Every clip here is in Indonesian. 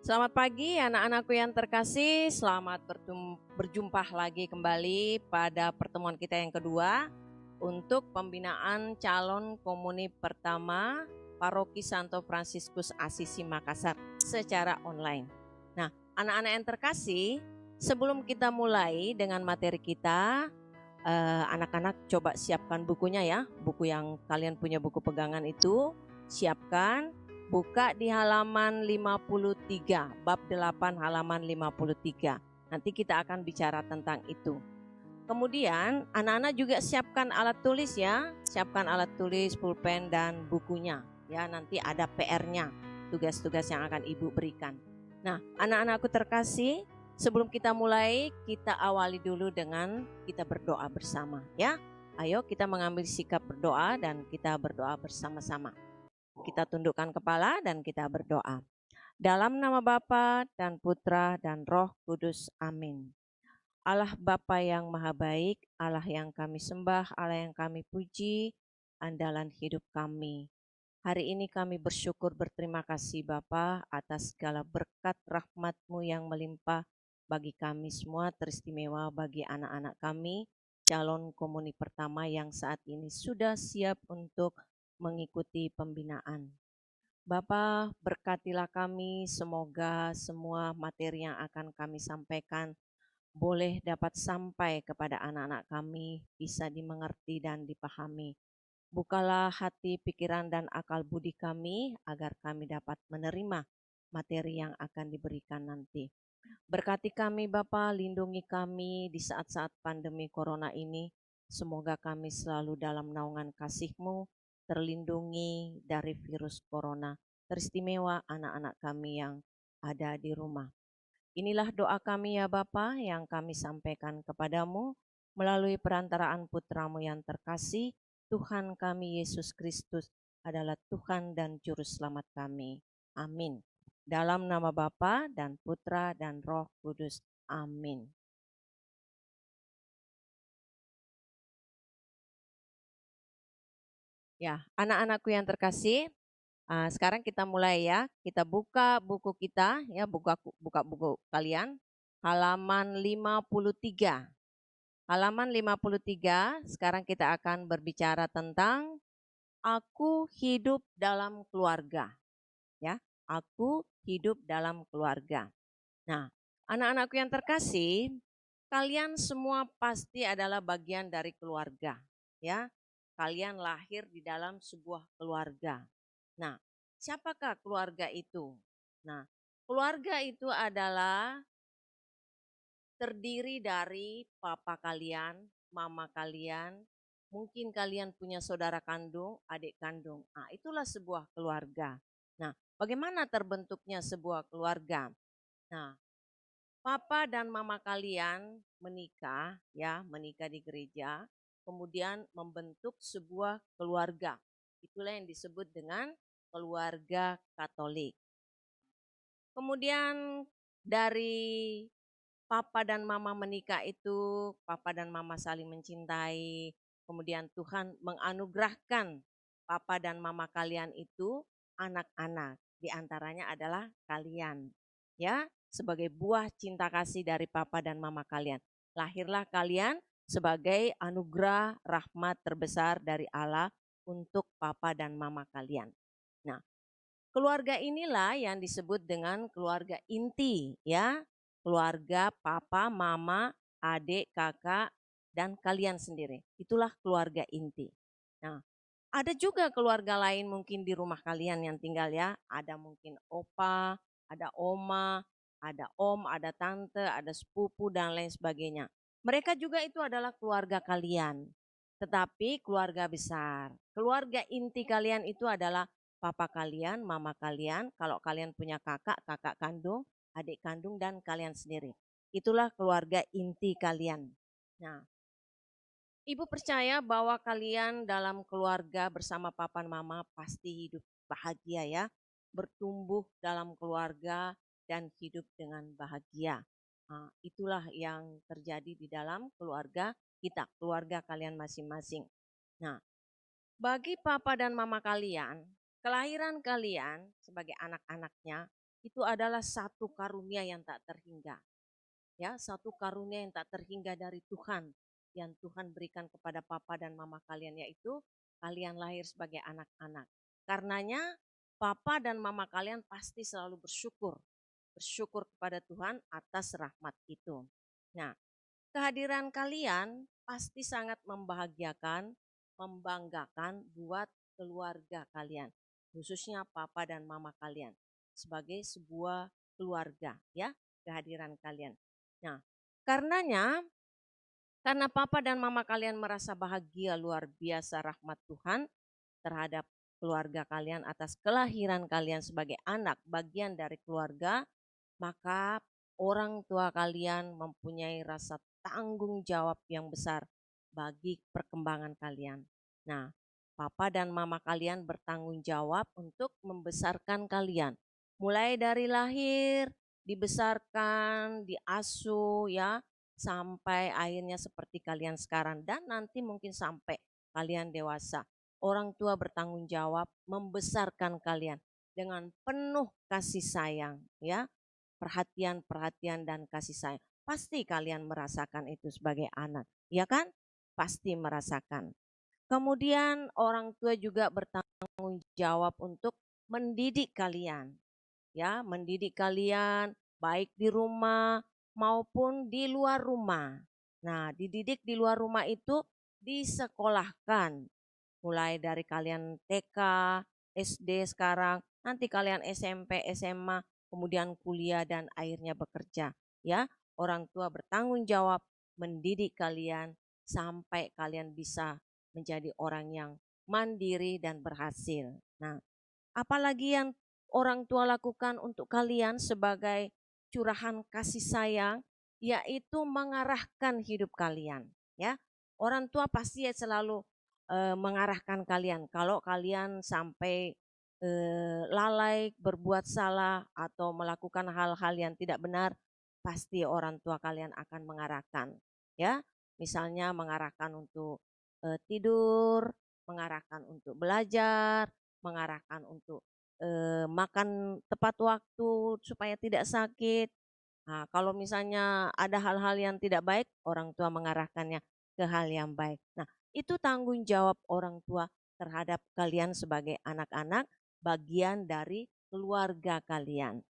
Selamat pagi anak-anakku yang terkasih, selamat berjumpa lagi kembali pada pertemuan kita yang kedua untuk pembinaan calon komuni pertama Paroki Santo Fransiskus Asisi Makassar secara online. Nah, anak-anak yang terkasih, sebelum kita mulai dengan materi kita, anak-anak coba siapkan bukunya ya, buku yang kalian punya buku pegangan itu, siapkan. Buka di halaman 53, bab 8 halaman 53. Nanti kita akan bicara tentang itu. Kemudian anak-anak juga siapkan alat tulis ya. Siapkan alat tulis, pulpen dan bukunya. Ya, nanti ada PR-nya, tugas-tugas yang akan Ibu berikan. Nah, anak-anakku terkasih, sebelum kita mulai, kita awali dulu dengan kita berdoa bersama ya. Ayo kita mengambil sikap berdoa dan kita berdoa bersama-sama. Kita tundukkan kepala dan kita berdoa. Dalam nama Bapa dan Putra dan Roh Kudus. Amin. Allah Bapa yang maha baik, Allah yang kami sembah, Allah yang kami puji, andalan hidup kami. Hari ini kami bersyukur berterima kasih Bapa atas segala berkat rahmat-Mu yang melimpah bagi kami semua, teristimewa bagi anak-anak kami, calon komuni pertama yang saat ini sudah siap untuk mengikuti pembinaan. Bapa, berkatilah kami, semoga semua materi yang akan kami sampaikan boleh dapat sampai kepada anak-anak kami, bisa dimengerti dan dipahami. Bukalah hati, pikiran, dan akal budi kami agar kami dapat menerima materi yang akan diberikan nanti. Berkati kami Bapa, lindungi kami di saat-saat pandemi corona ini. Semoga kami selalu dalam naungan kasih-Mu, terlindungi dari virus corona. Teristimewa anak-anak kami yang ada di rumah. Inilah doa kami ya Bapa yang kami sampaikan kepadamu melalui perantaraan putra-Mu yang terkasih, Tuhan kami Yesus Kristus adalah Tuhan dan Juru Selamat kami. Amin. Dalam nama Bapa dan Putra dan Roh Kudus. Amin. Ya, anak-anakku yang terkasih, sekarang kita mulai ya. Kita buka buku kita ya, buka buku kalian halaman 53. Halaman 53, sekarang kita akan berbicara tentang aku hidup dalam keluarga. Ya, aku hidup dalam keluarga. Nah, anak-anakku yang terkasih, kalian semua pasti adalah bagian dari keluarga, ya. Kalian lahir di dalam sebuah keluarga. Nah, siapakah keluarga itu? Nah, keluarga itu adalah terdiri dari papa kalian, mama kalian, mungkin kalian punya saudara kandung, adik kandung. Nah, itulah sebuah keluarga. Nah, bagaimana terbentuknya sebuah keluarga? Nah, papa dan mama kalian menikah, ya, menikah di gereja, kemudian membentuk sebuah keluarga. Itulah yang disebut dengan keluarga Katolik. Kemudian dari papa dan mama menikah itu, papa dan mama saling mencintai, kemudian Tuhan menganugerahkan papa dan mama kalian itu anak-anak, di antaranya adalah kalian. Ya, sebagai buah cinta kasih dari papa dan mama kalian. Lahirlah kalian sebagai anugerah rahmat terbesar dari Allah untuk papa dan mama kalian. Nah, keluarga inilah yang disebut dengan keluarga inti, ya. Keluarga papa, mama, adik, kakak, dan kalian sendiri. Itulah keluarga inti. Nah, ada juga keluarga lain mungkin di rumah kalian yang tinggal ya. Ada mungkin opa, ada oma, ada om, ada tante, ada sepupu, dan lain sebagainya. Mereka juga itu adalah keluarga kalian. Tetapi keluarga besar. Keluarga inti kalian itu adalah papa kalian, mama kalian, kalau kalian punya kakak, kakak kandung, adik kandung, dan kalian sendiri. Itulah keluarga inti kalian. Nah, Ibu percaya bahwa kalian dalam keluarga bersama papa dan mama pasti hidup bahagia ya. Bertumbuh dalam keluarga dan hidup dengan bahagia. Nah, itulah yang terjadi di dalam keluarga kita, keluarga kalian masing-masing. Nah, bagi papa dan mama kalian, kelahiran kalian sebagai anak-anaknya itu adalah satu karunia yang tak terhingga. Ya, satu karunia yang tak terhingga dari Tuhan yang Tuhan berikan kepada papa dan mama kalian, yaitu kalian lahir sebagai anak-anak. Karenanya papa dan mama kalian pasti selalu bersyukur kepada Tuhan atas rahmat itu. Nah, kehadiran kalian pasti sangat membahagiakan, membanggakan buat keluarga kalian, khususnya papa dan mama kalian sebagai sebuah keluarga, ya, kehadiran kalian. Nah, karenanya karena papa dan mama kalian merasa bahagia luar biasa rahmat Tuhan terhadap keluarga kalian atas kelahiran kalian sebagai anak bagian dari keluarga, maka orang tua kalian mempunyai rasa tanggung jawab yang besar bagi perkembangan kalian. Nah, papa dan mama kalian bertanggung jawab untuk membesarkan kalian. Mulai dari lahir, dibesarkan, diasuh ya, sampai akhirnya seperti kalian sekarang dan nanti mungkin sampai kalian dewasa. Orang tua bertanggung jawab membesarkan kalian dengan penuh kasih sayang ya, perhatian-perhatian dan kasih sayang. Pasti kalian merasakan itu sebagai anak, ya kan? Pasti merasakan. Kemudian orang tua juga bertanggung jawab untuk mendidik kalian, ya, mendidik kalian baik di rumah maupun di luar rumah. Nah, dididik di luar rumah itu disekolahkan, mulai dari kalian TK, SD sekarang, nanti kalian SMP, SMA, kemudian kuliah dan akhirnya bekerja. Ya, orang tua bertanggung jawab mendidik kalian sampai kalian bisa menjadi orang yang mandiri dan berhasil. Nah, apalagi yang orang tua lakukan untuk kalian sebagai curahan kasih sayang, yaitu mengarahkan hidup kalian. Ya, orang tua pasti selalu mengarahkan kalian. Kalau kalian sampai lalai, berbuat salah atau melakukan hal-hal yang tidak benar, pasti orang tua kalian akan mengarahkan. Ya, misalnya mengarahkan untuk tidur, mengarahkan untuk belajar, mengarahkan untuk makan tepat waktu supaya tidak sakit. Nah, kalau misalnya ada hal-hal yang tidak baik, orang tua mengarahkannya ke hal yang baik. Nah, itu tanggung jawab orang tua terhadap kalian sebagai anak-anak, bagian dari keluarga kalian.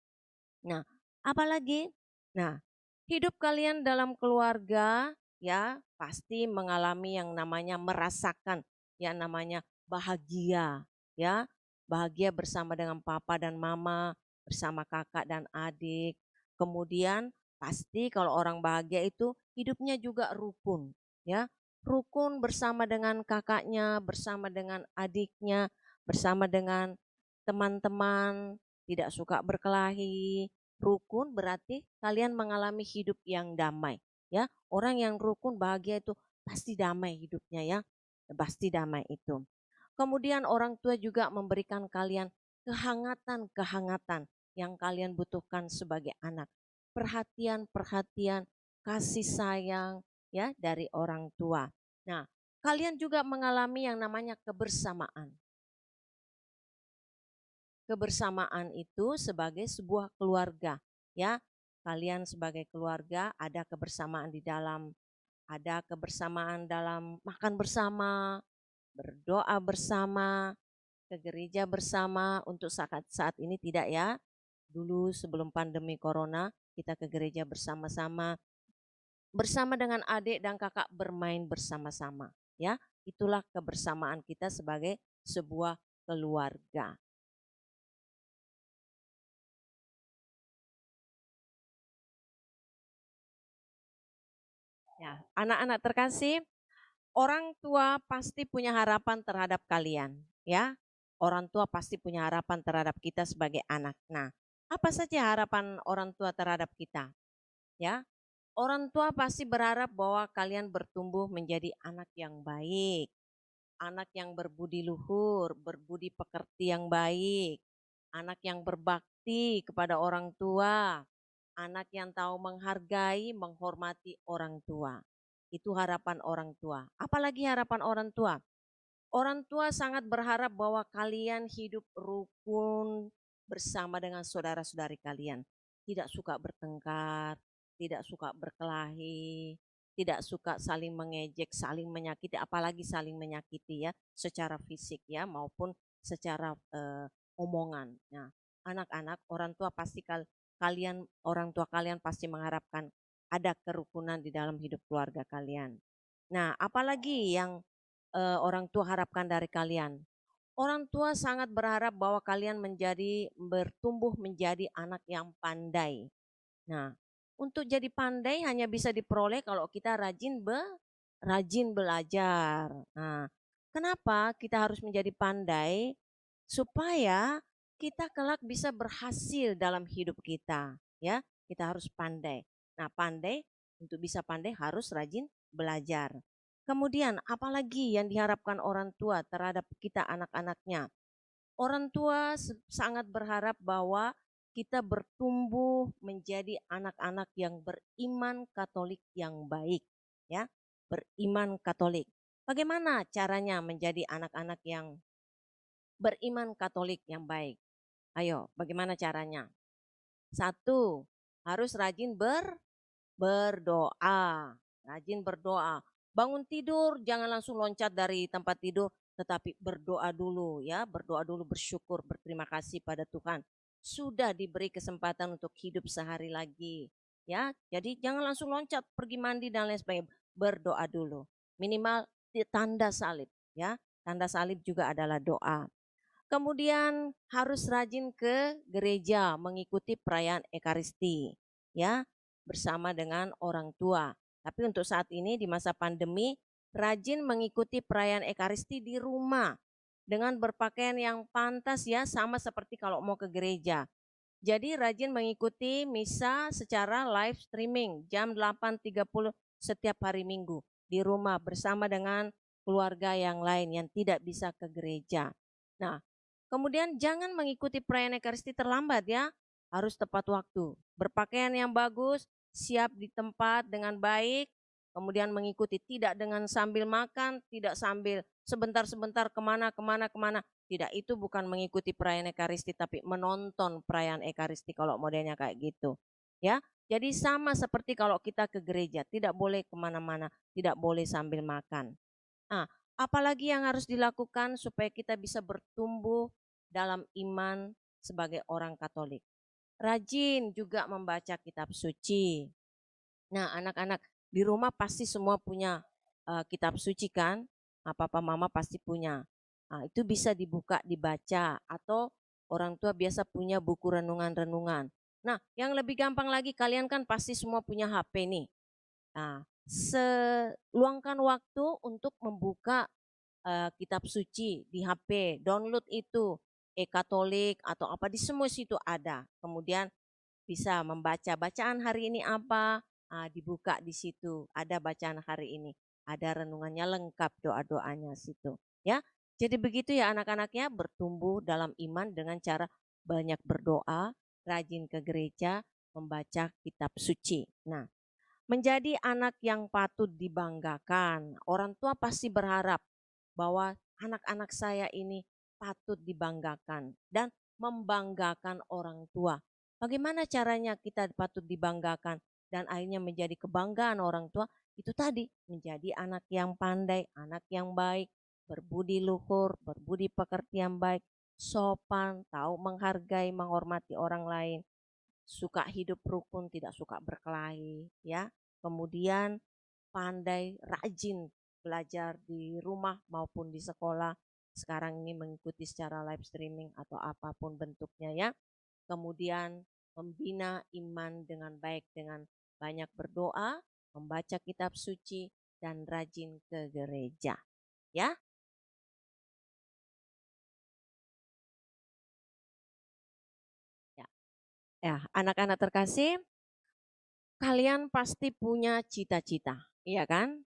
Nah, apalagi? Nah, hidup kalian dalam keluarga ya pasti mengalami yang namanya merasakan yang namanya bahagia ya. Bahagia bersama dengan papa dan mama, bersama kakak dan adik. Kemudian pasti kalau orang bahagia itu hidupnya juga rukun ya. Rukun bersama dengan kakaknya, bersama dengan adiknya, bersama dengan teman-teman, tidak suka berkelahi. Rukun berarti kalian mengalami hidup yang damai, ya. Orang yang rukun bahagia itu pasti damai hidupnya ya, pasti damai itu. Kemudian orang tua juga memberikan kalian kehangatan-kehangatan yang kalian butuhkan sebagai anak. Perhatian-perhatian, kasih sayang ya dari orang tua. Nah, kalian juga mengalami yang namanya kebersamaan. Kebersamaan itu sebagai sebuah keluarga ya. Kalian sebagai keluarga ada kebersamaan di dalam, ada kebersamaan dalam makan bersama, berdoa bersama, ke gereja bersama. Untuk saat ini tidak ya. Dulu sebelum pandemi corona kita ke gereja bersama-sama, bersama dengan adik dan kakak bermain bersama-sama ya. Itulah kebersamaan kita sebagai sebuah keluarga. Ya, anak-anak terkasih, orang tua pasti punya harapan terhadap kalian, ya. Orang tua pasti punya harapan terhadap kita sebagai anak. Nah, apa saja harapan orang tua terhadap kita? Ya, orang tua pasti berharap bahwa kalian bertumbuh menjadi anak yang baik, anak yang berbudi luhur, berbudi pekerti yang baik, anak yang berbakti kepada orang tua, anak yang tahu menghargai, menghormati orang tua. Itu harapan orang tua. Apalagi harapan orang tua? Orang tua sangat berharap bahwa kalian hidup rukun, bersama dengan saudara-saudari kalian. Tidak suka bertengkar, tidak suka berkelahi, tidak suka saling mengejek, saling menyakiti, apalagi saling menyakiti ya, secara fisik ya maupun secara omongan. Nah, anak-anak, orang tua kalian pasti mengharapkan ada kerukunan di dalam hidup keluarga kalian. Nah, apalagi yang orang tua harapkan dari kalian? Orang tua sangat berharap bahwa kalian bertumbuh menjadi anak yang pandai. Nah, untuk jadi pandai hanya bisa diperoleh kalau kita rajin belajar. Nah, kenapa kita harus menjadi pandai? Supaya kita kelak bisa berhasil dalam hidup kita, ya. Kita harus pandai. Nah, untuk bisa pandai harus rajin belajar. Kemudian, apalagi yang diharapkan orang tua terhadap kita anak-anaknya? Orang tua sangat berharap bahwa kita bertumbuh menjadi anak-anak yang beriman Katolik yang baik, ya, beriman Katolik. Bagaimana caranya menjadi anak-anak yang beriman Katolik yang baik? Ayo, bagaimana caranya? Satu, harus rajin berdoa. Rajin berdoa. Bangun tidur, jangan langsung loncat dari tempat tidur, tetapi berdoa dulu ya, berdoa dulu, bersyukur, berterima kasih pada Tuhan. Sudah diberi kesempatan untuk hidup sehari lagi. Ya, jadi jangan langsung loncat, pergi mandi dan lain sebagainya. Berdoa dulu. Minimal tanda salib ya. Tanda salib juga adalah doa. Kemudian harus rajin ke gereja mengikuti perayaan Ekaristi ya, bersama dengan orang tua. Tapi untuk saat ini di masa pandemi, rajin mengikuti perayaan Ekaristi di rumah dengan berpakaian yang pantas ya, sama seperti kalau mau ke gereja. Jadi rajin mengikuti misa secara live streaming jam 8.30 setiap hari Minggu di rumah bersama dengan keluarga yang lain yang tidak bisa ke gereja. Nah, kemudian jangan mengikuti perayaan Ekaristi terlambat ya, harus tepat waktu. Berpakaian yang bagus, siap di tempat dengan baik, kemudian mengikuti tidak dengan sambil makan, tidak sambil sebentar-sebentar kemana. Tidak, itu bukan mengikuti perayaan Ekaristi tapi menonton perayaan Ekaristi kalau modelnya kayak gitu. Ya, jadi sama seperti kalau kita ke gereja, tidak boleh kemana-mana, tidak boleh sambil makan. Nah, apalagi yang harus dilakukan supaya kita bisa bertumbuh dalam iman sebagai orang Katolik? Rajin juga membaca kitab suci. Nah, anak-anak di rumah pasti semua punya kitab suci kan? Papa mama pasti punya. Nah, itu bisa dibuka, dibaca, atau orang tua biasa punya buku renungan-renungan. Nah, yang lebih gampang lagi, kalian kan pasti semua punya HP nih. Nah, luangkan waktu untuk membuka kitab suci di HP, download itu, e-Katolik atau apa, di semua situ ada. Kemudian bisa membaca bacaan hari ini apa, dibuka di situ, ada bacaan hari ini, ada renungannya lengkap, doa-doanya situ. Ya, jadi begitu ya anak-anaknya, bertumbuh dalam iman dengan cara banyak berdoa, rajin ke gereja, membaca kitab suci. Nah, menjadi anak yang patut dibanggakan. Orang tua pasti berharap bahwa anak-anak saya ini patut dibanggakan dan membanggakan orang tua. Bagaimana caranya kita patut dibanggakan dan akhirnya menjadi kebanggaan orang tua? Itu tadi, menjadi anak yang pandai, anak yang baik, berbudi luhur, berbudi pekerti yang baik, sopan, tahu menghargai, menghormati orang lain, suka hidup rukun, tidak suka berkelahi, ya. Kemudian pandai, rajin belajar di rumah maupun di sekolah. Sekarang ini mengikuti secara live streaming atau apapun bentuknya ya. Kemudian membina iman dengan baik dengan banyak berdoa, membaca kitab suci, dan rajin ke gereja. Ya. Ya, anak-anak terkasih, kalian pasti punya cita-cita, iya kan?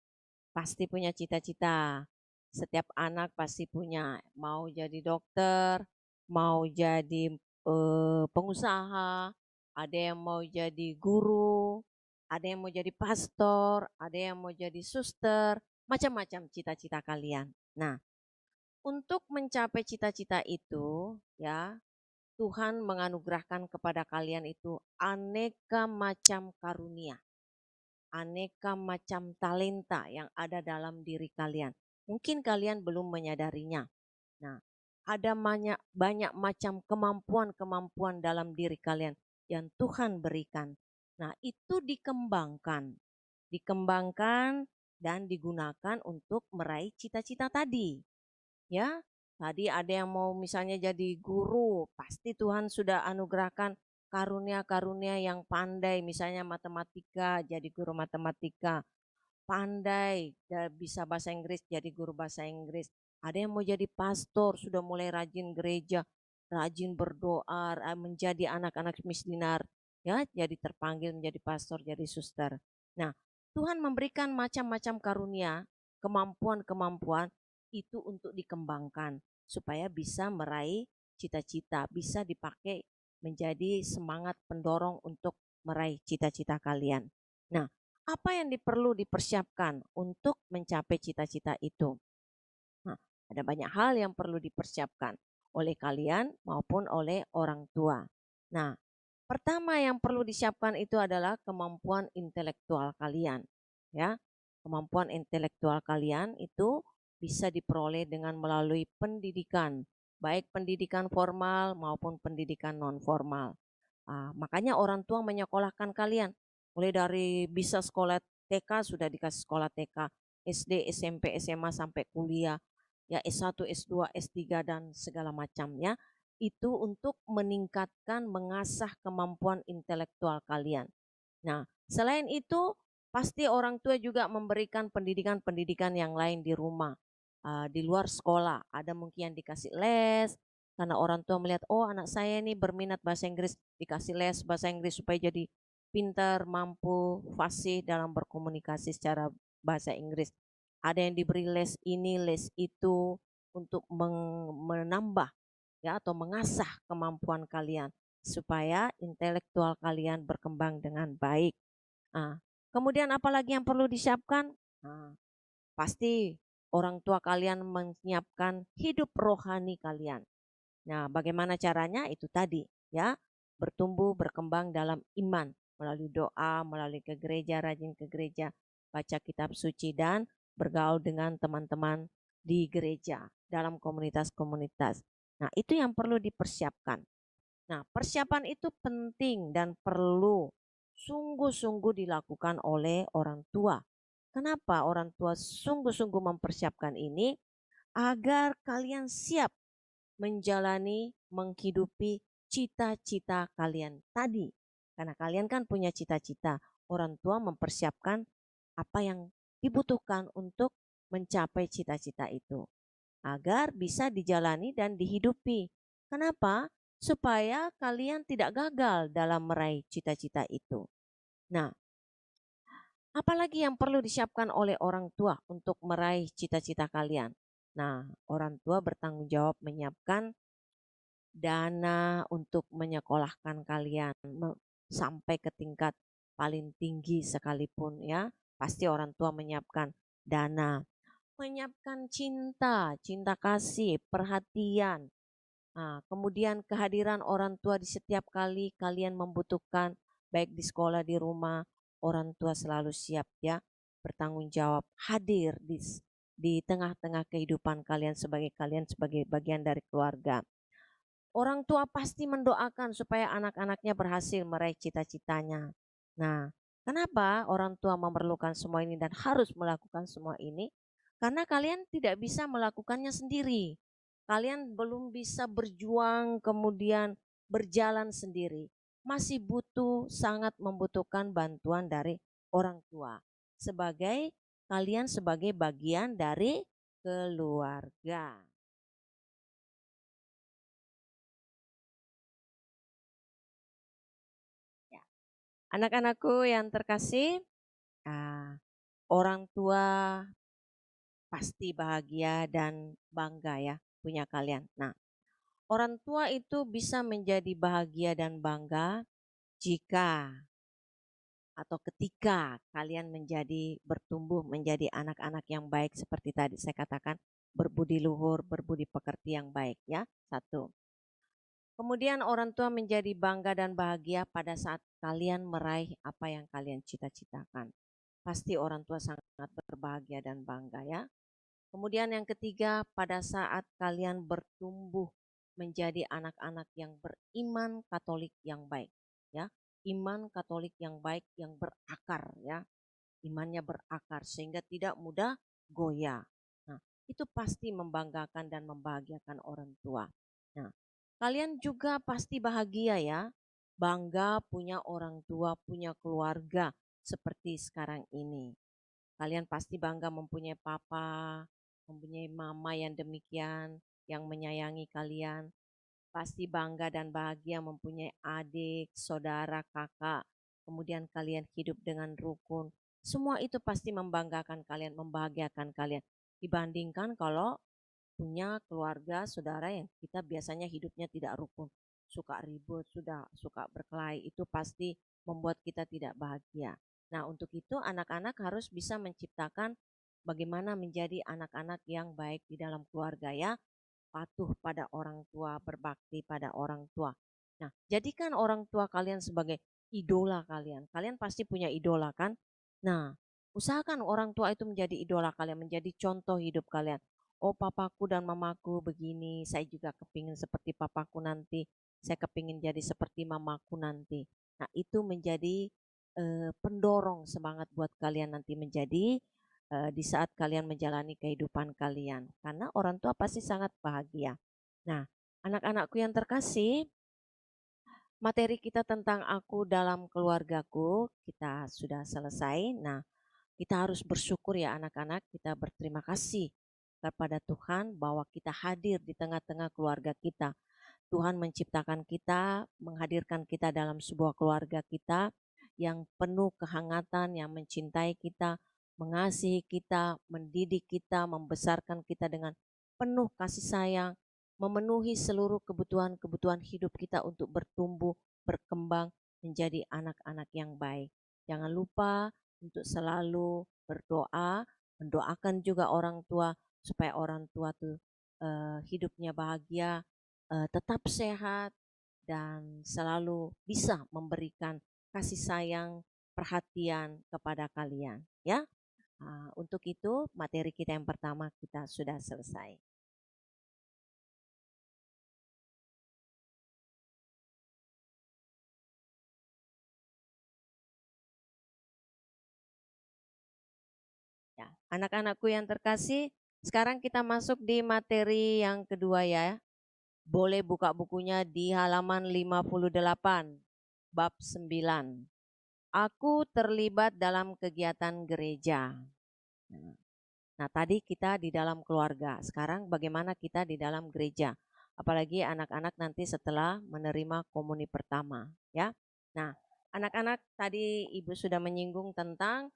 Pasti punya cita-cita. Setiap anak pasti punya, mau jadi dokter, mau jadi pengusaha, ada yang mau jadi guru, ada yang mau jadi pastor, ada yang mau jadi suster, macam-macam cita-cita kalian. Nah, untuk mencapai cita-cita itu, ya, Tuhan menganugerahkan kepada kalian itu aneka macam karunia, aneka macam talenta yang ada dalam diri kalian. Mungkin kalian belum menyadarinya. Nah, ada banyak, banyak macam kemampuan-kemampuan dalam diri kalian yang Tuhan berikan. Nah, itu dikembangkan dan digunakan untuk meraih cita-cita tadi. Ya, tadi ada yang mau misalnya jadi guru, pasti Tuhan sudah anugerahkan karunia-karunia yang pandai, misalnya matematika, jadi guru matematika, pandai bisa bahasa Inggris, jadi guru bahasa Inggris. Ada yang mau jadi pastor, sudah mulai rajin gereja, rajin berdoa, menjadi anak-anak misdinar, ya, jadi terpanggil menjadi pastor, jadi suster. Nah, Tuhan memberikan macam-macam karunia, kemampuan-kemampuan itu untuk dikembangkan supaya bisa meraih cita-cita, bisa dipakai menjadi semangat pendorong untuk meraih cita-cita kalian. Nah, apa yang perlu dipersiapkan untuk mencapai cita-cita itu? Nah, ada banyak hal yang perlu dipersiapkan oleh kalian maupun oleh orang tua. Nah, pertama yang perlu disiapkan itu adalah kemampuan intelektual kalian. Ya, kemampuan intelektual kalian itu bisa diperoleh dengan melalui pendidikan, baik pendidikan formal maupun pendidikan non formal. Makanya orang tua menyekolahkan kalian. Mulai dari bisa sekolah TK sudah dikasih sekolah TK, SD, SMP, SMA sampai kuliah, ya S1, S2, S3 dan segala macam ya. Itu untuk meningkatkan, mengasah kemampuan intelektual kalian. Nah, selain itu pasti orang tua juga memberikan pendidikan-pendidikan yang lain di rumah, di luar sekolah. Ada mungkin yang dikasih les, karena orang tua melihat, oh anak saya ini berminat bahasa Inggris, dikasih les bahasa Inggris supaya jadi pintar, mampu, fasih dalam berkomunikasi secara bahasa Inggris. Ada yang diberi les ini, les itu untuk menambah ya atau mengasah kemampuan kalian supaya intelektual kalian berkembang dengan baik. Nah, kemudian apalagi yang perlu disiapkan? Nah, pasti orang tua kalian menyiapkan hidup rohani kalian. Nah, bagaimana caranya? Itu tadi ya, bertumbuh, berkembang dalam iman melalui doa, melalui ke gereja, rajin ke gereja, baca kitab suci dan bergaul dengan teman-teman di gereja dalam komunitas-komunitas. Nah, itu yang perlu dipersiapkan. Nah, persiapan itu penting dan perlu sungguh-sungguh dilakukan oleh orang tua. Kenapa orang tua sungguh-sungguh mempersiapkan ini? Agar kalian siap menjalani, menghidupi cita-cita kalian tadi. Karena kalian kan punya cita-cita. Orang tua mempersiapkan apa yang dibutuhkan untuk mencapai cita-cita itu. Agar bisa dijalani dan dihidupi. Kenapa? Supaya kalian tidak gagal dalam meraih cita-cita itu. Nah, apalagi yang perlu disiapkan oleh orang tua untuk meraih cita-cita kalian? Nah, orang tua bertanggung jawab menyiapkan dana untuk menyekolahkan kalian sampai ke tingkat paling tinggi sekalipun ya. Pasti orang tua menyiapkan dana, menyiapkan cinta, cinta kasih, perhatian. Nah, kemudian kehadiran orang tua di setiap kali kalian membutuhkan, baik di sekolah, di rumah, orang tua selalu siap ya, bertanggung jawab, hadir di tengah-tengah kehidupan kalian sebagai bagian dari keluarga. Orang tua pasti mendoakan supaya anak-anaknya berhasil meraih cita-citanya. Nah, kenapa orang tua memerlukan semua ini dan harus melakukan semua ini? Karena kalian tidak bisa melakukannya sendiri. Kalian belum bisa berjuang kemudian berjalan sendiri. Masih sangat membutuhkan bantuan dari orang tua. Kalian sebagai bagian dari keluarga. Anak-anakku yang terkasih, orang tua pasti bahagia dan bangga ya punya kalian. Nah, orang tua itu bisa menjadi bahagia dan bangga jika atau ketika kalian bertumbuh menjadi anak-anak yang baik seperti tadi saya katakan, berbudi luhur, berbudi pekerti yang baik ya. Satu. Kemudian orang tua menjadi bangga dan bahagia pada saat kalian meraih apa yang kalian cita-citakan. Pasti orang tua sangat berbahagia dan bangga ya. Kemudian yang ketiga, pada saat kalian bertumbuh menjadi anak-anak yang beriman Katolik yang baik, ya. Iman Katolik yang baik yang berakar ya. Imannya berakar sehingga tidak mudah goyah. Nah, itu pasti membanggakan dan membahagiakan orang tua. Nah, kalian juga pasti bahagia ya, bangga punya orang tua, punya keluarga seperti sekarang ini. Kalian pasti bangga mempunyai papa, mempunyai mama yang demikian, yang menyayangi kalian. Pasti bangga dan bahagia mempunyai adik, saudara, kakak. Kemudian kalian hidup dengan rukun. Semua itu pasti membanggakan kalian, membahagiakan kalian. Dibandingkan kalau punya keluarga, saudara yang kita biasanya hidupnya tidak rukun. Suka ribut, suka berkelahi. Itu pasti membuat kita tidak bahagia. Nah, untuk itu anak-anak harus bisa menciptakan bagaimana menjadi anak-anak yang baik di dalam keluarga ya, patuh pada orang tua, berbakti pada orang tua. Nah, jadikan orang tua kalian sebagai idola kalian. Kalian pasti punya idola kan? Nah, usahakan orang tua itu menjadi idola kalian, menjadi contoh hidup kalian. Oh, papaku dan mamaku begini, saya juga kepingin seperti papaku nanti, saya kepingin jadi seperti mamaku nanti. Nah, itu menjadi pendorong semangat buat kalian nanti menjadi di saat kalian menjalani kehidupan kalian. Karena orang tua pasti sangat bahagia. Nah, anak-anakku yang terkasih, materi kita tentang aku dalam keluargaku kita sudah selesai. Nah, kita harus bersyukur ya anak-anak, kita berterima kasih kepada Tuhan bahwa kita hadir di tengah-tengah keluarga kita. Tuhan menciptakan kita, menghadirkan kita dalam sebuah keluarga kita yang penuh kehangatan, yang mencintai kita, mengasihi kita, mendidik kita, membesarkan kita dengan penuh kasih sayang, memenuhi seluruh kebutuhan-kebutuhan hidup kita untuk bertumbuh, berkembang menjadi anak-anak yang baik. Jangan lupa untuk selalu berdoa, mendoakan juga orang tua supaya orang tua tuh hidupnya bahagia, tetap sehat dan selalu bisa memberikan kasih sayang, perhatian kepada kalian ya. Untuk itu materi kita yang pertama kita sudah selesai. Ya, anak-anakku yang terkasih, sekarang kita masuk di materi yang kedua ya. Boleh buka bukunya di halaman 58, bab 9. Aku terlibat dalam kegiatan gereja. Nah, tadi kita di dalam keluarga, sekarang bagaimana kita di dalam gereja? Apalagi anak-anak nanti setelah menerima komuni pertama, ya. Nah, anak-anak tadi Ibu sudah menyinggung tentang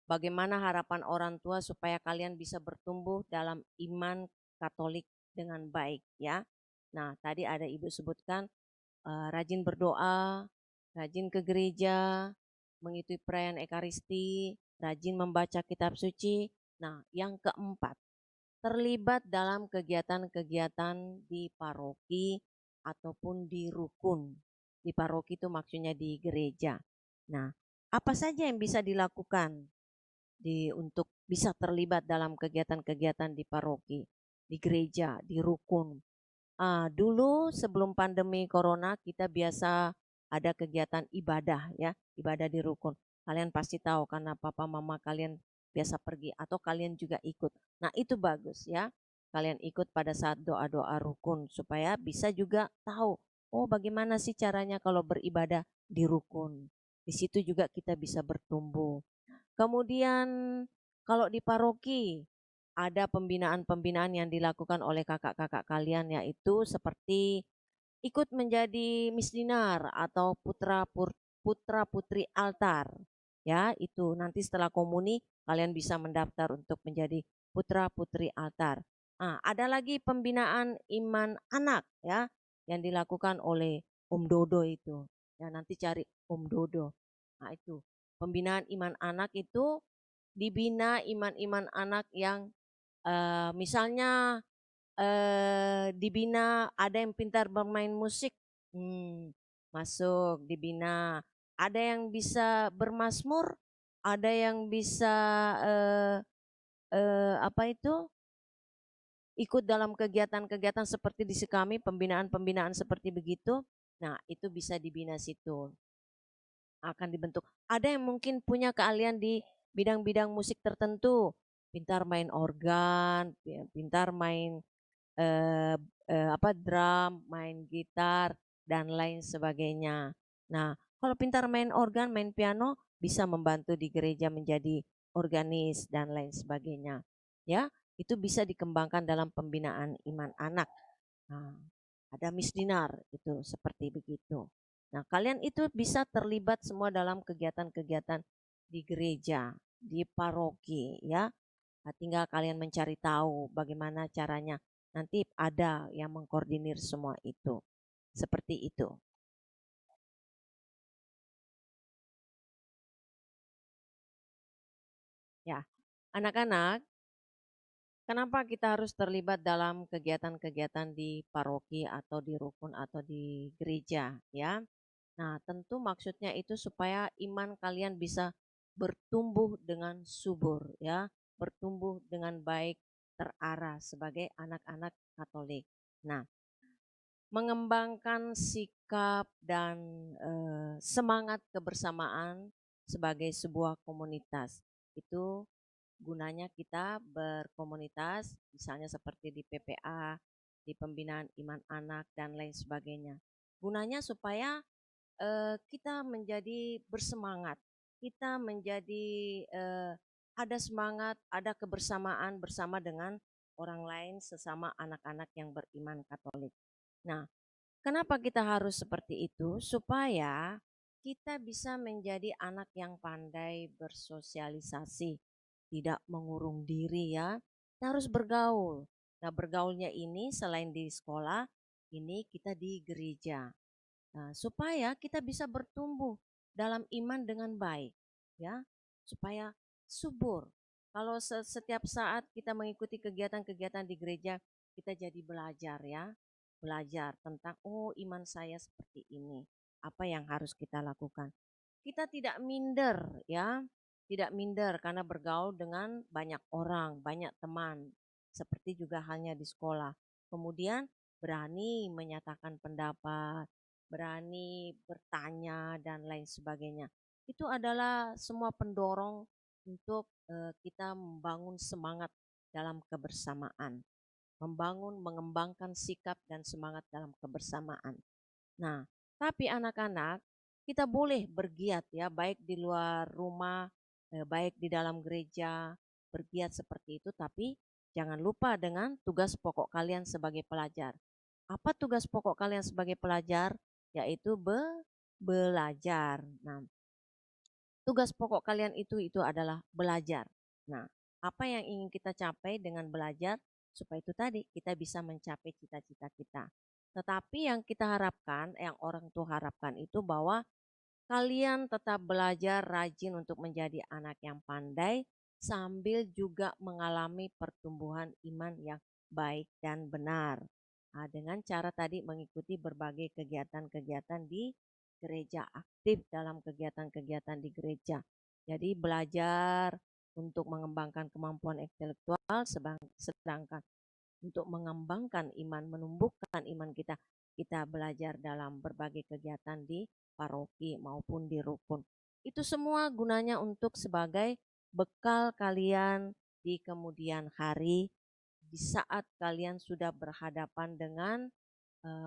bagaimana harapan orang tua supaya kalian bisa bertumbuh dalam iman Katolik dengan baik, ya. Nah, tadi ada Ibu sebutkan rajin berdoa, rajin ke gereja, mengikuti perayaan Ekaristi, rajin membaca kitab suci. Nah, yang keempat, terlibat dalam kegiatan-kegiatan di paroki ataupun di rukun. Di paroki itu maksudnya di gereja. Nah, apa saja yang bisa dilakukan untuk bisa terlibat dalam kegiatan-kegiatan di paroki, di gereja, di rukun? Dulu sebelum pandemi corona kita biasa ada kegiatan ibadah ya, ibadah di rukun. Kalian pasti tahu karena papa mama kalian biasa pergi atau kalian juga ikut. Nah, itu bagus ya. Kalian ikut pada saat doa-doa rukun supaya bisa juga tahu, oh bagaimana sih caranya kalau beribadah di rukun. Di situ juga kita bisa bertumbuh. Kemudian kalau di paroki ada pembinaan-pembinaan yang dilakukan oleh kakak-kakak kalian yaitu seperti ikut menjadi misdinar atau putra putri altar. Ya, itu nanti setelah komuni kalian bisa mendaftar untuk menjadi putra putri altar. Ada lagi pembinaan iman anak ya yang dilakukan oleh Om Dodo itu. Ya, nanti cari Om Dodo. Nah, itu pembinaan iman anak itu dibina iman-iman anak yang misalnya dibina ada yang pintar bermain musik, Masuk dibina. Ada yang bisa bermazmur, ada yang bisa eh, apa itu ikut dalam kegiatan-kegiatan seperti di Sekami, pembinaan-pembinaan seperti begitu. Nah, itu bisa dibina situ, akan dibentuk. Ada yang mungkin punya keahlian di bidang-bidang musik tertentu, pintar main organ, pintar main eh, apa drum, main gitar dan lain sebagainya. Nah, kalau pintar main organ, main piano bisa membantu di gereja menjadi organis dan lain sebagainya. Ya, itu bisa dikembangkan dalam pembinaan iman anak. Nah, ada Miss Dinar itu seperti begitu. Nah, kalian itu bisa terlibat semua dalam kegiatan-kegiatan di gereja, di paroki ya. Nah, tinggal kalian mencari tahu bagaimana caranya. Nanti ada yang mengkoordinir semua itu. Seperti itu. Ya, anak-anak, kenapa kita harus terlibat dalam kegiatan-kegiatan di paroki atau di rukun atau di gereja ya? Nah, tentu maksudnya itu supaya iman kalian bisa bertumbuh dengan subur ya, bertumbuh dengan baik, terarah sebagai anak-anak Katolik. Nah, mengembangkan sikap dan semangat kebersamaan sebagai sebuah komunitas. Itu gunanya kita berkomunitas, misalnya seperti di PPA, di pembinaan iman anak dan lain sebagainya. Gunanya supaya kita menjadi bersemangat, kita menjadi ada semangat, ada kebersamaan bersama dengan orang lain sesama anak-anak yang beriman Katolik. Nah, kenapa kita harus seperti itu? Supaya kita bisa menjadi anak yang pandai bersosialisasi, tidak mengurung diri ya. Kita harus bergaul. Nah, bergaulnya ini selain di sekolah, ini kita di gereja. Nah, supaya kita bisa bertumbuh dalam iman dengan baik, ya, supaya subur. Kalau setiap saat kita mengikuti kegiatan-kegiatan di gereja, kita jadi belajar ya, belajar tentang oh iman saya seperti ini, apa yang harus kita lakukan. Kita tidak minder ya, tidak minder karena bergaul dengan banyak orang, banyak teman, seperti juga halnya di sekolah. Kemudian berani menyatakan pendapat, berani bertanya dan lain sebagainya. Itu adalah semua pendorong untuk kita membangun semangat dalam kebersamaan, membangun, mengembangkan sikap dan semangat dalam kebersamaan. Nah, tapi anak-anak kita boleh bergiat ya, baik di luar rumah, baik di dalam gereja, bergiat seperti itu, tapi jangan lupa dengan tugas pokok kalian sebagai pelajar. Apa tugas pokok kalian sebagai pelajar? Yaitu belajar. Nah, tugas pokok kalian itu adalah belajar. Nah, apa yang ingin kita capai dengan belajar supaya itu tadi kita bisa mencapai cita-cita kita. Tetapi yang kita harapkan, yang orang tua harapkan itu bahwa kalian tetap belajar rajin untuk menjadi anak yang pandai sambil juga mengalami pertumbuhan iman yang baik dan benar. Nah, dengan cara tadi mengikuti berbagai kegiatan-kegiatan di gereja, aktif dalam kegiatan-kegiatan di gereja. Jadi belajar untuk mengembangkan kemampuan intelektual, sedangkan untuk mengembangkan iman, menumbuhkan iman kita, kita belajar dalam berbagai kegiatan di paroki maupun di rukun. Itu semua gunanya untuk sebagai bekal kalian di kemudian hari, di saat kalian sudah berhadapan dengan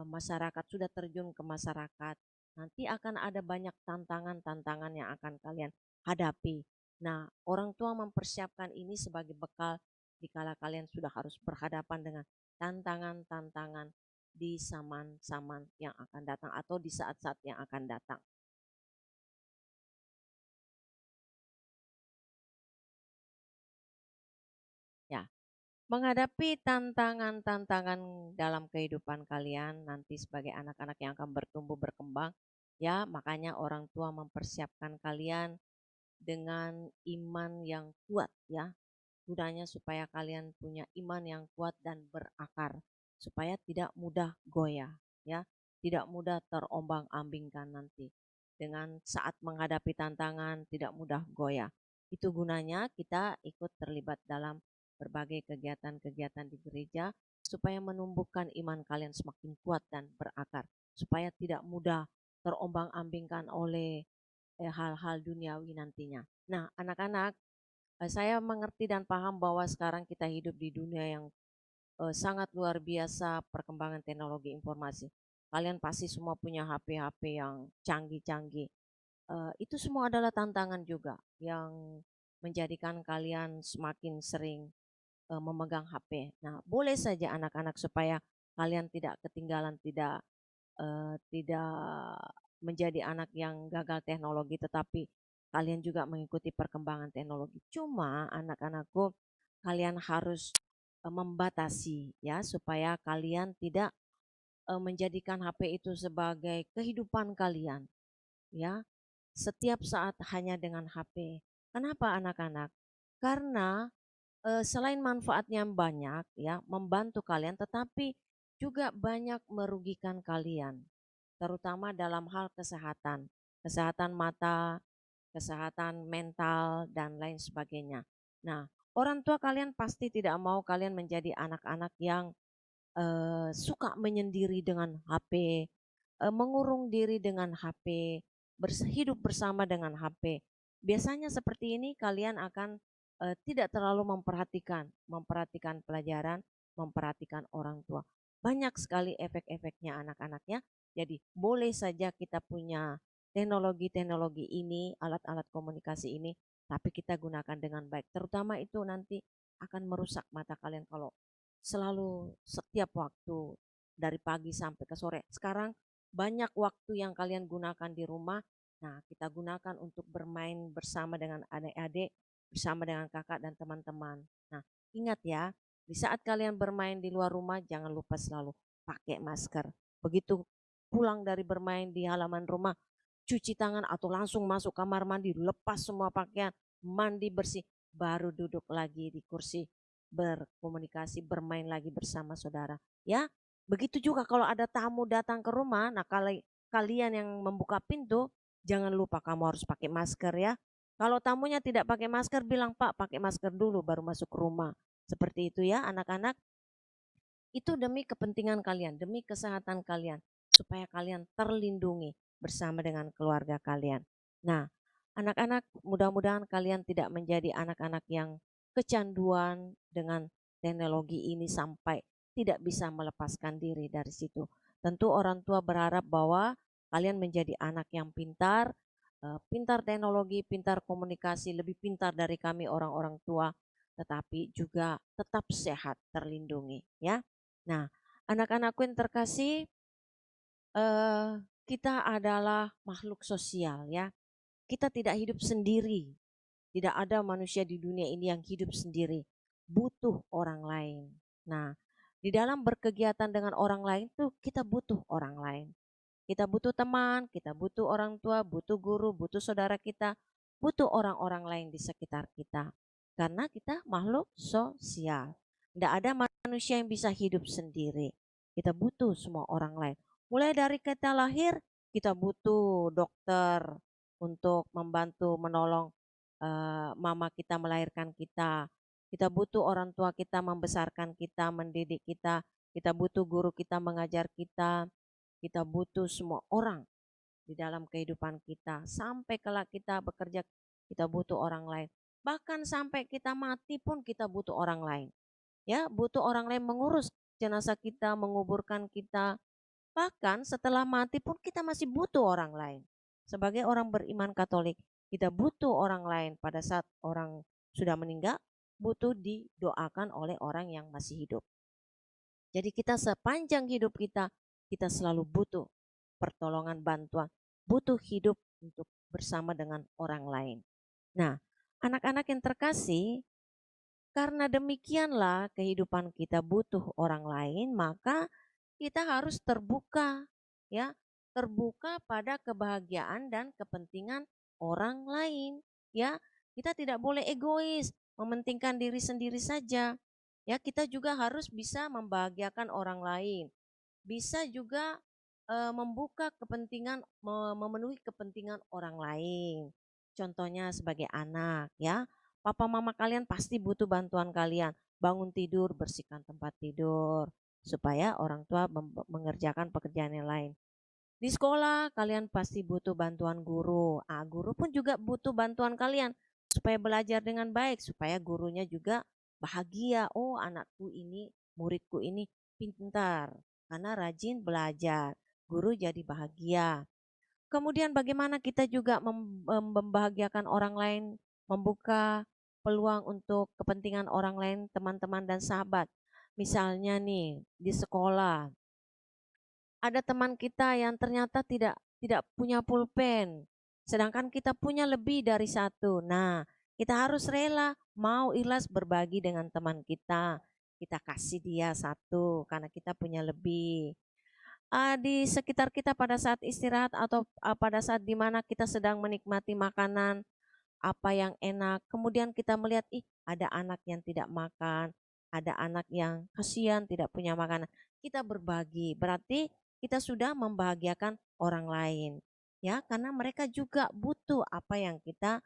masyarakat, sudah terjun ke masyarakat. Nanti akan ada banyak tantangan-tantangan yang akan kalian hadapi. Nah, orang tua mempersiapkan ini sebagai bekal dikala kalian sudah harus berhadapan dengan tantangan-tantangan di zaman-zaman yang akan datang atau di saat-saat yang akan datang. Ya, menghadapi tantangan-tantangan dalam kehidupan kalian nanti sebagai anak-anak yang akan bertumbuh berkembang, ya makanya orang tua mempersiapkan kalian dengan iman yang kuat ya. Gunanya supaya kalian punya iman yang kuat dan berakar supaya tidak mudah goyah ya. tidak mudah terombang-ambingkan nanti. Dengan saat menghadapi tantangan tidak mudah goyah. Itu gunanya kita ikut terlibat dalam berbagai kegiatan-kegiatan di gereja supaya menumbuhkan iman kalian semakin kuat dan berakar, supaya tidak mudah terombang-ambingkan oleh hal-hal duniawi nantinya. Nah, anak-anak, saya mengerti dan paham bahwa sekarang kita hidup di dunia yang sangat luar biasa perkembangan teknologi informasi. Kalian pasti semua punya HP-HP yang canggih-canggih. Itu semua adalah tantangan juga yang menjadikan kalian semakin sering memegang HP. Nah, boleh saja anak-anak supaya kalian tidak ketinggalan, tidak menjadi anak yang gagal teknologi, tetapi kalian juga mengikuti perkembangan teknologi. Cuma anak-anakku, kalian harus membatasi ya supaya kalian tidak menjadikan HP itu sebagai kehidupan kalian ya. Setiap saat hanya dengan HP. Kenapa anak-anak? Karena selain manfaatnya banyak ya, membantu kalian, tetapi juga banyak merugikan kalian, terutama dalam hal kesehatan, kesehatan mata, kesehatan mental, dan lain sebagainya. Nah, orang tua kalian pasti tidak mau kalian menjadi anak-anak yang suka menyendiri dengan HP, mengurung diri dengan HP, hidup bersama dengan HP. Biasanya seperti ini kalian akan tidak terlalu memperhatikan pelajaran, memperhatikan orang tua. Banyak sekali efek-efeknya anak-anaknya. Jadi boleh saja kita punya teknologi-teknologi ini, alat-alat komunikasi ini, tapi kita gunakan dengan baik. Terutama itu nanti akan merusak mata kalian kalau selalu setiap waktu dari pagi sampai ke sore. Sekarang banyak waktu yang kalian gunakan di rumah. Nah, kita gunakan untuk bermain bersama dengan adik-adik, bersama dengan kakak dan teman-teman. Nah, ingat ya, di saat kalian bermain di luar rumah, jangan lupa selalu pakai masker. Begitu pulang dari bermain di halaman rumah, cuci tangan atau langsung masuk kamar mandi, lepas semua pakaian, mandi bersih, baru duduk lagi di kursi berkomunikasi, bermain lagi bersama saudara. Ya, begitu juga kalau ada tamu datang ke rumah, nah kalian yang membuka pintu, jangan lupa kamu harus pakai masker ya. Kalau tamunya tidak pakai masker, bilang Pak pakai masker dulu baru masuk ke rumah. Seperti itu ya anak-anak. Itu demi kepentingan kalian, demi kesehatan kalian, supaya kalian terlindungi bersama dengan keluarga kalian. Nah, anak-anak, mudah-mudahan kalian tidak menjadi anak-anak yang kecanduan dengan teknologi ini sampai tidak bisa melepaskan diri dari situ. Tentu orang tua berharap bahwa kalian menjadi anak yang pintar, pintar teknologi, pintar komunikasi, lebih pintar dari kami orang-orang tua, tetapi juga tetap sehat, terlindungi ya. Nah, anak-anakku yang terkasih, eh, kita adalah makhluk sosial ya. Kita tidak hidup sendiri. Tidak ada manusia di dunia ini yang hidup sendiri. Butuh orang lain. Nah, di dalam berkegiatan dengan orang lain tuh kita butuh orang lain. Kita butuh teman, kita butuh orang tua, butuh guru, butuh saudara kita, butuh orang-orang lain di sekitar kita. Karena kita makhluk sosial. Tidak ada manusia yang bisa hidup sendiri. Kita butuh semua orang lain. Mulai dari kita lahir, kita butuh dokter untuk membantu menolong mama kita melahirkan kita. Kita butuh orang tua kita membesarkan kita, mendidik kita. Kita butuh guru kita mengajar kita. Kita butuh semua orang di dalam kehidupan kita. Sampai kelak kita bekerja, kita butuh orang lain. Bahkan sampai kita mati pun kita butuh orang lain. Ya, butuh orang lain mengurus jenazah kita, menguburkan kita. Bahkan setelah mati pun kita masih butuh orang lain. Sebagai orang beriman Katolik, kita butuh orang lain pada saat orang sudah meninggal, butuh didoakan oleh orang yang masih hidup. Jadi kita sepanjang hidup kita selalu butuh pertolongan, bantuan, butuh hidup untuk bersama dengan orang lain. Nah, anak-anak yang terkasih, karena demikianlah kehidupan kita butuh orang lain, maka kita harus terbuka, ya, terbuka pada kebahagiaan dan kepentingan orang lain, ya. Kita tidak boleh egois, mementingkan diri sendiri saja. Ya, kita juga harus bisa membahagiakan orang lain. Bisa juga membuka kepentingan, memenuhi kepentingan orang lain. Contohnya sebagai anak ya, papa mama kalian pasti butuh bantuan kalian, bangun tidur, bersihkan tempat tidur, supaya orang tua mengerjakan pekerjaan yang lain. Di sekolah kalian pasti butuh bantuan guru. Guru pun juga butuh bantuan kalian supaya belajar dengan baik, supaya gurunya juga bahagia. Oh, anakku ini, muridku ini pintar karena rajin belajar. Guru jadi bahagia. Kemudian bagaimana kita juga membahagiakan orang lain, membuka peluang untuk kepentingan orang lain, teman-teman dan sahabat. Misalnya nih, di sekolah ada teman kita yang ternyata tidak punya pulpen, sedangkan kita punya lebih dari satu. Nah, kita harus rela, mau ikhlas berbagi dengan teman kita. Kita kasih dia satu karena kita punya lebih. Di sekitar kita pada saat istirahat atau pada saat dimana kita sedang menikmati makanan, apa yang enak. Kemudian kita melihat, ih, ada anak yang tidak makan, ada anak yang kasihan tidak punya makanan. Kita berbagi, berarti kita sudah membahagiakan orang lain. Ya, karena mereka juga butuh apa yang kita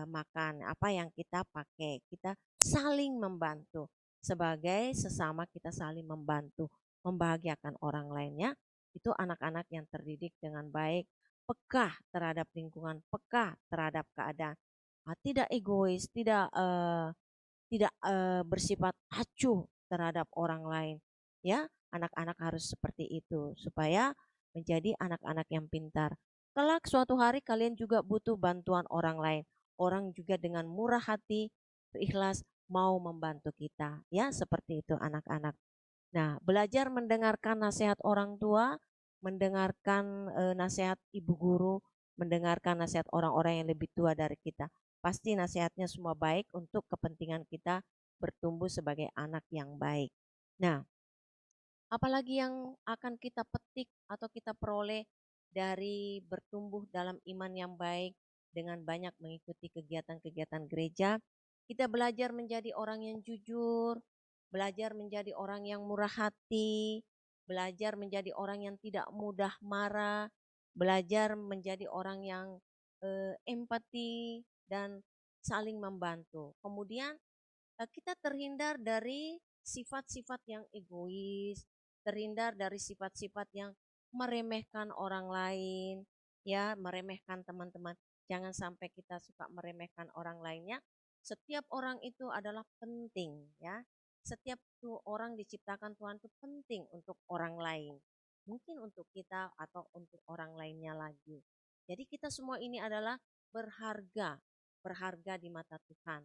makan, apa yang kita pakai. Kita saling membantu. Sebagai sesama kita saling membantu, membahagiakan orang lainnya. Itu anak-anak yang terdidik dengan baik, peka terhadap lingkungan, peka terhadap keadaan. Tidak egois, tidak bersifat acuh terhadap orang lain. Ya, anak-anak harus seperti itu supaya menjadi anak-anak yang pintar. Kelak suatu hari kalian juga butuh bantuan orang lain. Orang juga dengan murah hati, ikhlas mau membantu kita. Ya, seperti itu anak-anak. Nah, belajar mendengarkan nasihat orang tua, mendengarkan nasihat ibu guru, mendengarkan nasihat orang-orang yang lebih tua dari kita. Pasti nasihatnya semua baik untuk kepentingan kita bertumbuh sebagai anak yang baik. Nah, apalagi yang akan kita petik atau kita peroleh dari bertumbuh dalam iman yang baik dengan banyak mengikuti kegiatan-kegiatan gereja, kita belajar menjadi orang yang jujur, belajar menjadi orang yang murah hati, belajar menjadi orang yang tidak mudah marah, belajar menjadi orang yang empati dan saling membantu. Kemudian kita terhindar dari sifat-sifat yang egois, terhindar dari sifat-sifat yang meremehkan orang lain, ya, meremehkan teman-teman. Jangan sampai kita suka meremehkan orang lainnya. Setiap orang itu adalah penting, ya. Setiap tuh orang diciptakan Tuhan itu penting untuk orang lain. Mungkin untuk kita atau untuk orang lainnya lagi. Jadi kita semua ini adalah berharga, berharga di mata Tuhan,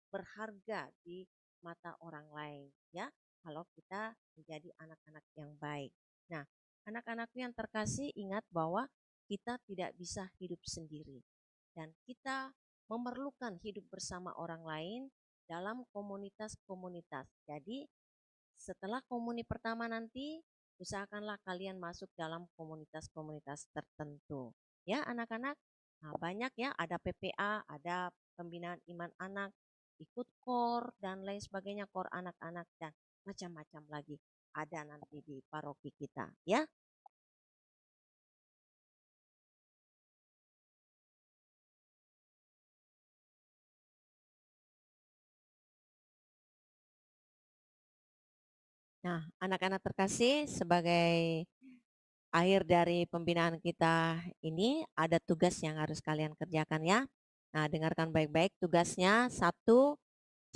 berharga di mata orang lain, ya, kalau kita menjadi anak-anak yang baik. Nah, anak-anakku yang terkasih, ingat bahwa kita tidak bisa hidup sendiri dan kita memerlukan hidup bersama orang lain dalam komunitas-komunitas. Jadi setelah komuni pertama nanti, usahakanlah kalian masuk dalam komunitas-komunitas tertentu. Ya anak-anak, nah, banyak ya, ada PPA, ada pembinaan iman anak, ikut KOR dan lain sebagainya, KOR anak-anak dan macam-macam lagi ada nanti di paroki kita ya. Nah, anak-anak terkasih, sebagai akhir dari pembinaan kita ini ada tugas yang harus kalian kerjakan ya. Nah, dengarkan baik-baik tugasnya. Satu,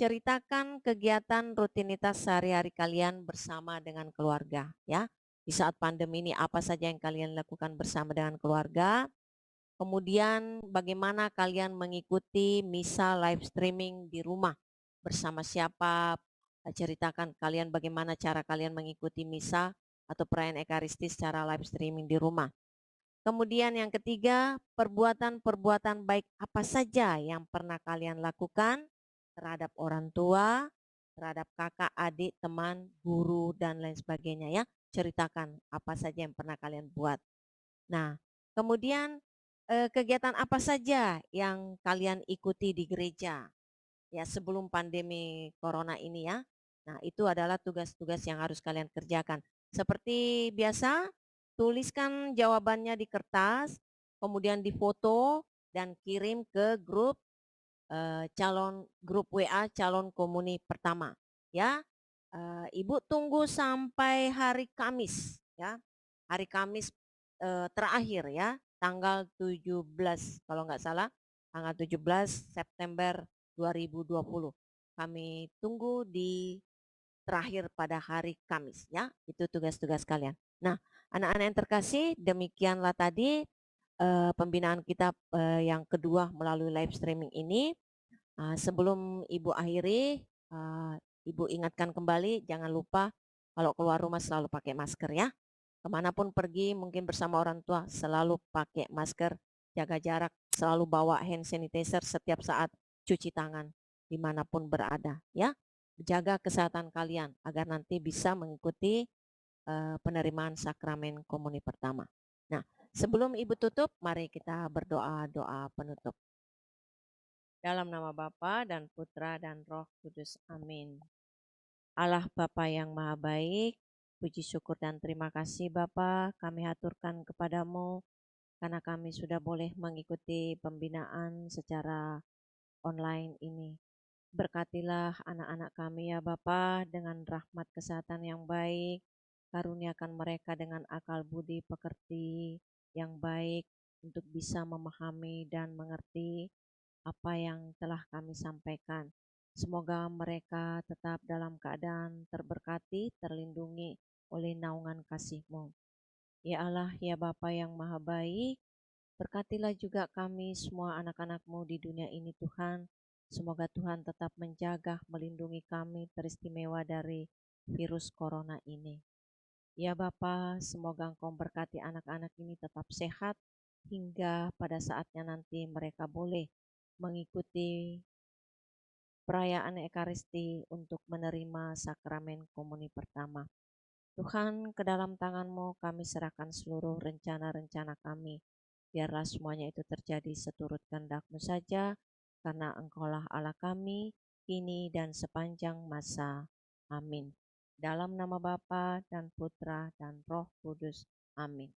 ceritakan kegiatan rutinitas sehari-hari kalian bersama dengan keluarga ya. Di saat pandemi ini apa saja yang kalian lakukan bersama dengan keluarga. Kemudian bagaimana kalian mengikuti misa live streaming di rumah bersama siapa. Ceritakan kalian bagaimana cara kalian mengikuti misa atau perayaan ekaristi secara live streaming di rumah. Kemudian yang ketiga, perbuatan-perbuatan baik apa saja yang pernah kalian lakukan terhadap orang tua, terhadap kakak, adik, teman, guru, dan lain sebagainya ya. Ceritakan apa saja yang pernah kalian buat. Nah, kemudian kegiatan apa saja yang kalian ikuti di gereja ya sebelum pandemi corona ini ya. Nah, itu adalah tugas-tugas yang harus kalian kerjakan. Seperti biasa, tuliskan jawabannya di kertas, kemudian difoto dan kirim ke grup WA calon komuni pertama, ya. Ibu tunggu sampai hari Kamis, ya. Hari Kamis, terakhir ya, tanggal 17 kalau nggak salah, tanggal 17 September 2020. Kami tunggu di terakhir pada hari Kamis ya, itu tugas-tugas kalian. Nah, anak-anak yang terkasih, demikianlah tadi pembinaan kita yang kedua melalui live streaming ini. Sebelum Ibu akhiri, Ibu ingatkan kembali jangan lupa kalau keluar rumah selalu pakai masker ya. Kemanapun pergi mungkin bersama orang tua selalu pakai masker, jaga jarak, selalu bawa hand sanitizer setiap saat, cuci tangan dimanapun berada ya. Jaga kesehatan kalian agar nanti bisa mengikuti penerimaan sakramen komuni pertama. Nah, sebelum Ibu tutup, mari kita berdoa doa penutup. Dalam nama Bapa dan Putra dan Roh Kudus. Amin. Allah Bapa yang Maha Baik, puji syukur dan terima kasih Bapa kami haturkan kepadamu karena kami sudah boleh mengikuti pembinaan secara online ini. Berkatilah anak-anak kami ya Bapa dengan rahmat kesehatan yang baik, karuniakan mereka dengan akal budi pekerti yang baik untuk bisa memahami dan mengerti apa yang telah kami sampaikan. Semoga mereka tetap dalam keadaan terberkati, terlindungi oleh naungan kasih-Mu. Ya Allah, ya Bapa yang Maha Baik, berkatilah juga kami semua anak-anak-Mu di dunia ini Tuhan. Semoga Tuhan tetap menjaga, melindungi kami teristimewa dari virus corona ini. Ya Bapa, semoga Engkau berkati anak-anak ini tetap sehat hingga pada saatnya nanti mereka boleh mengikuti perayaan Ekaristi untuk menerima sakramen komuni pertama. Tuhan, ke dalam tangan-Mu kami serahkan seluruh rencana-rencana kami. Biarlah semuanya itu terjadi seturut kehendak-Mu saja, karena Engkaulah Allah kami, kini dan sepanjang masa. Amin. Dalam nama Bapa dan Putra dan Roh Kudus. Amin.